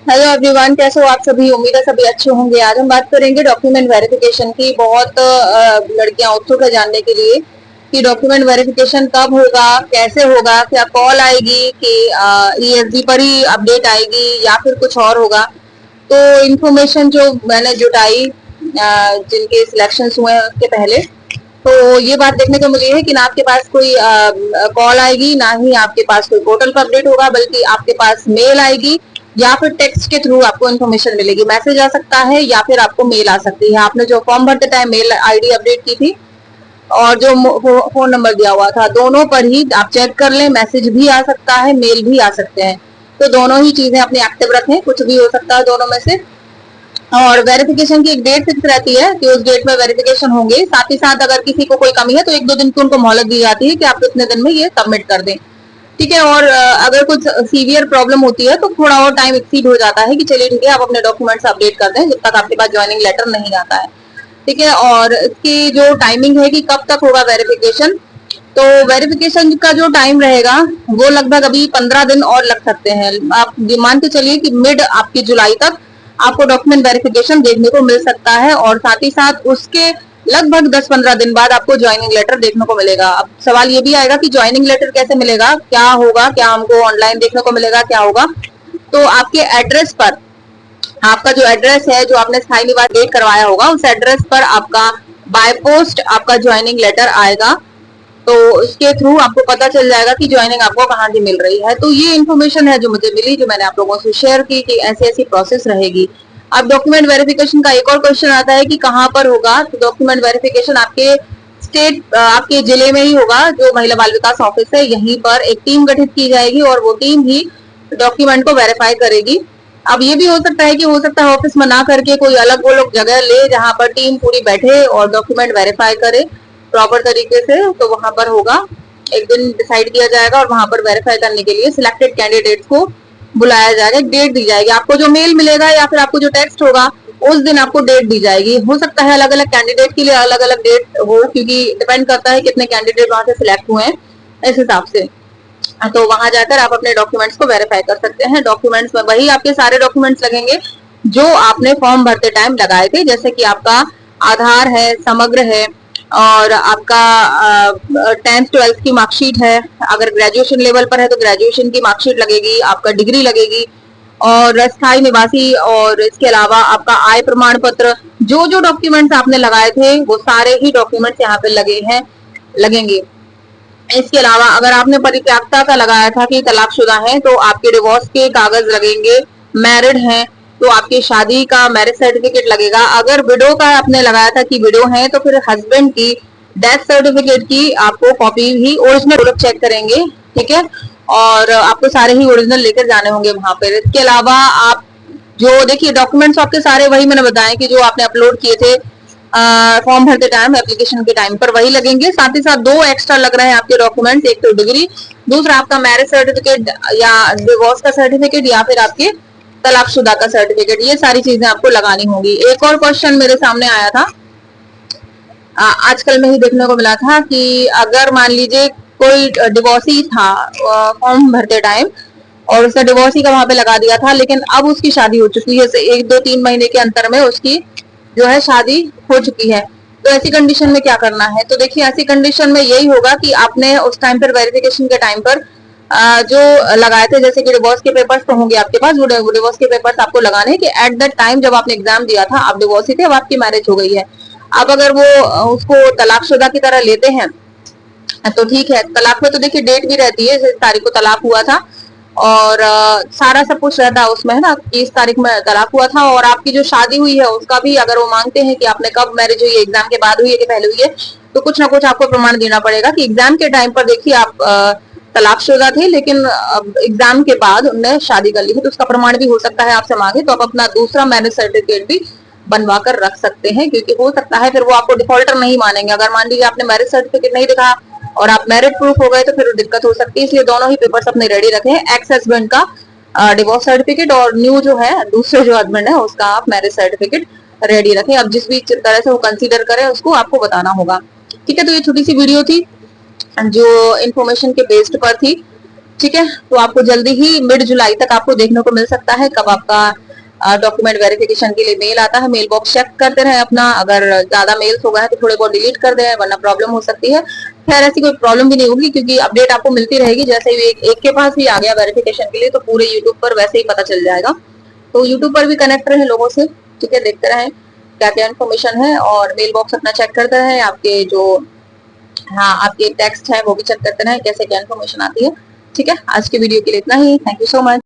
Hello everyone, कैसे हो आप सभी। उम्मीद है सभी अच्छे होंगे। आज हम बात करेंगे डॉक्यूमेंट वेरिफिकेशन की। बहुत लड़कियां उत्सुक है जानने के लिए कि डॉक्यूमेंट वेरिफिकेशन कब होगा, कैसे होगा, क्या कॉल आएगी कि ईएसडी पर ही अपडेट आएगी या फिर कुछ और होगा। तो इन्फॉर्मेशन जो मैंने जुटाई जिनके सिलेक्शन हुए हैं उसके पहले, तो ये बात देखने को मिली है कि ना आपके पास कोई कॉल आएगी, ना ही आपके पास कोई पोर्टल पर अपडेट होगा, बल्कि आपके पास मेल आएगी या फिर टेक्स्ट के थ्रू आपको इन्फॉर्मेशन मिलेगी। मैसेज आ सकता है या फिर आपको मेल आ सकती है। आपने जो फॉर्म भरते टाइम मेल आईडी अपडेट की थी और जो फोन नंबर दिया हुआ था, दोनों पर ही आप चेक कर लें। मैसेज भी आ सकता है, मेल भी आ सकते हैं, तो दोनों ही चीजें अपने एक्टिव रखें। कुछ भी हो सकता है दोनों में से। और वेरिफिकेशन की एक डेट फिक्स रहती है कि उस डेट में वेरिफिकेशन होंगे। साथ ही साथ अगर किसी को कोई कमी है तो 1-2 दिन की उनको मोहलत दी जाती है कि आप इतने दिन में ये सबमिट कर दें। ठीक है। और अगर कुछ सीवियर प्रॉब्लम होती है तो थोड़ा और टाइम एक्सीड हो जाता है कि चलिए ठीक है, आप अपने डॉक्यूमेंट्स अपडेट कर दें जब तक आपके पास ज्वाइनिंग लेटर नहीं आता है। ठीक है। और इसकी जो टाइमिंग है कि कब तक होगा वेरिफिकेशन, तो वेरिफिकेशन का जो टाइम रहेगा वो लगभग अभी 15 दिन और लग सकते हैं। आप मान के चलिए कि मिड आपकी जुलाई तक आपको डॉक्यूमेंट वेरिफिकेशन देखने को मिल सकता है। और साथ ही साथ उसके लगभग 10-15 दिन बाद आपको ज्वाइनिंग लेटर देखने को मिलेगा। अब सवाल ये भी आएगा कि ज्वाइनिंग लेटर कैसे मिलेगा, क्या होगा, क्या हमको ऑनलाइन देखने को मिलेगा, क्या होगा। तो आपके एड्रेस पर, आपका जो एड्रेस है, जो आपने स्थायी निवास डेट करवाया होगा, उस एड्रेस पर आपका बाय पोस्ट आपका ज्वाइनिंग लेटर आएगा। तो इसके थ्रू आपको पता चल जाएगा कि ज्वाइनिंग आपको कहाँ से मिल रही है। तो ये इन्फॉर्मेशन है जो मुझे मिली, जो मैंने आप लोगों से शेयर की कि ऐसी ऐसी प्रोसेस रहेगी। अब डॉक्यूमेंट वेरिफिकेशन का एक और क्वेश्चन आता है कि कहाँ पर होगा। तो डॉक्यूमेंट वेरिफिकेशन आपके स्टेट, आपके जिले में ही होगा। जो महिला बाल विकास ऑफिस है, यहीं पर एक टीम गठित की जाएगी और वो टीम ही डॉक्यूमेंट को वेरीफाई करेगी। अब ये भी हो सकता है कि हो सकता है ऑफिस में ना करके कोई अलग वो लोग जगह ले जहां पर टीम पूरी बैठे और डॉक्यूमेंट वेरीफाई करे प्रॉपर तरीके से। तो वहां पर होगा, एक दिन डिसाइड किया जाएगा और वहां पर वेरीफाई करने के लिए सिलेक्टेड कैंडिडेट्स को बुलाया जाएगा। एक डेट दी जाएगी आपको, जो मेल मिलेगा या फिर आपको जो टेक्स्ट होगा उस दिन आपको डेट दी जाएगी। हो सकता है अलग अलग कैंडिडेट के लिए अलग अलग डेट हो, क्योंकि डिपेंड करता है कितने कैंडिडेट वहां से सिलेक्ट हुए हैं, इस हिसाब से। तो वहां जाकर आप अपने डॉक्यूमेंट्स को वेरीफाई कर सकते हैं। डॉक्यूमेंट्स में वही आपके सारे डॉक्यूमेंट्स लगेंगे जो आपने फॉर्म भरते टाइम लगाए थे, जैसे कि आपका आधार है, समग्र है, और आपका 10th-12th की मार्कशीट है। अगर ग्रेजुएशन लेवल पर है तो ग्रेजुएशन की मार्कशीट लगेगी, आपका डिग्री लगेगी, और स्थायी निवासी, और इसके अलावा आपका आय प्रमाण पत्र। जो जो डॉक्यूमेंट्स आपने लगाए थे वो सारे ही डॉक्यूमेंट्स यहाँ पे लगे हैं, लगेंगे। इसके अलावा अगर आपने परित्यागता का लगाया था कि तलाकशुदा है तो आपके डिवोर्स के कागज लगेंगे। मैरिड हैं तो आपकी शादी का मैरिज सर्टिफिकेट लगेगा। अगर विडो का आपने लगाया था कि विडो है तो फिर हस्बैंड की डेथ सर्टिफिकेट की आपको कॉपी ही ओरिजिनल चेक करेंगे। ठीक है। और आपको सारे ही ओरिजिनल लेकर जाने होंगे वहां पर। इसके अलावा आप जो देखिए डॉक्यूमेंट्स आपके सारे वही मैंने बताया कि जो आपने अपलोड किए थे फॉर्म भरते टाइम, एप्लीकेशन के टाइम पर, वही लगेंगे। साथ ही साथ 2 एक्स्ट्रा लग रहे हैं आपके डॉक्यूमेंट्स, एक तो डिग्री, दूसरा आपका मैरिज सर्टिफिकेट या डिवोर्स का सर्टिफिकेट या फिर आपके तलाकशुदा का सर्टिफिकेट। ये सारी चीजें आपको लगानी होंगी। एक और क्वेश्चन मेरे सामने आया था, आजकल में ही देखने को मिला था कि अगर मान लीजिए कोई डिवोर्सी था फॉर्म भरते टाइम और उसने डिवोर्सी का वहां पे लगा दिया था, लेकिन अब उसकी शादी हो चुकी है, 1-2-3 महीने के अंतर में उसकी जो है शादी हो चुकी है। तो ऐसी कंडीशन में क्या करना है। तो देखिए ऐसी कंडीशन में यही होगा कि आपने उस टाइम पर वेरिफिकेशन के टाइम पर जो लगाए थे, जैसे कि डिवोर्स के पेपर्स तो होंगे आपके पास, वो डिवोर्स के पेपर्स आपको लगाने हैं कि एट दैट टाइम जब आपने एग्जाम दिया था आप डिवोर्सी थे, अब आपकी मैरिज हो गई है। अब अगर वो उसको तलाकशुदा की तरह लेते हैं तो ठीक है। तलाक में तो देखिए डेट भी रहती है, इस तारीख को तलाक हुआ था और सारा सब कुछ रहता है उसमें, है ना, कि इस तारीख में तलाक हुआ था। और आपकी जो शादी हुई है उसका भी अगर वो मांगते हैं कि आपने कब मैरिज हुई है, एग्जाम के बाद हुई है कि पहले हुई है, तो कुछ ना कुछ आपको प्रमाण देना पड़ेगा कि एग्जाम के टाइम पर देखिए आप तलाकशुदा थे, लेकिन एग्जाम के बाद उनने शादी कर ली है, तो उसका प्रमाण भी हो सकता है आपसे मांगे। तो आप अपना दूसरा मैरिज सर्टिफिकेट भी बनवा कर रख सकते हैं, क्योंकि हो सकता है फिर वो आपको डिफॉल्टर नहीं मानेंगे। अगर मान लीजिए आपने मैरिज सर्टिफिकेट नहीं दिखा और आप मैरिड प्रूफ हो गए तो फिर दिक्कत हो सकती है। इसलिए दोनों ही पेपर्स अपने रेडी रखें, एक्स हस्बैंड का डिवोर्स सर्टिफिकेट और न्यू जो है दूसरे जो हस्बैंड है उसका आप मैरिज सर्टिफिकेट रेडी रखें। अब जिस भी तरह से वो कंसीडर करें उसको आपको बताना होगा। ठीक है। तो ये छोटी सी वीडियो थी जो इन्फॉर्मेशन के बेस्ड पर थी। ठीक है, तो आपको जल्दी ही मिड जुलाई तक आपको देखने को मिल सकता है कब आपका डॉक्यूमेंट वेरिफिकेशन के लिए मेल आता है। मेल बॉक्स चेक करते रहे अपना, अगर ज्यादा मेल्स हो गए हैं तो थोड़े बहुत डिलीट कर दें, वरना प्रॉब्लम हो सकती है। खैर ऐसी कोई प्रॉब्लम भी नहीं होगी, क्योंकि अपडेट आपको मिलती रहेगी। जैसे ही एक के पास भी आ गया वेरिफिकेशन के लिए तो पूरे यूट्यूब पर वैसे ही पता चल जाएगा। तो यूट्यूब पर भी कनेक्ट रहे लोगों से, ठीक है, देखते रहे क्या क्या इन्फॉर्मेशन है, और मेल बॉक्स अपना चेक करते रहे। आपके जो हाँ आपके टेक्स्ट है वो भी चेक करते रहे कैसे क्या इन्फॉर्मेशन आती है। ठीक है, आज की वीडियो के लिए इतना ही। Thank you so much.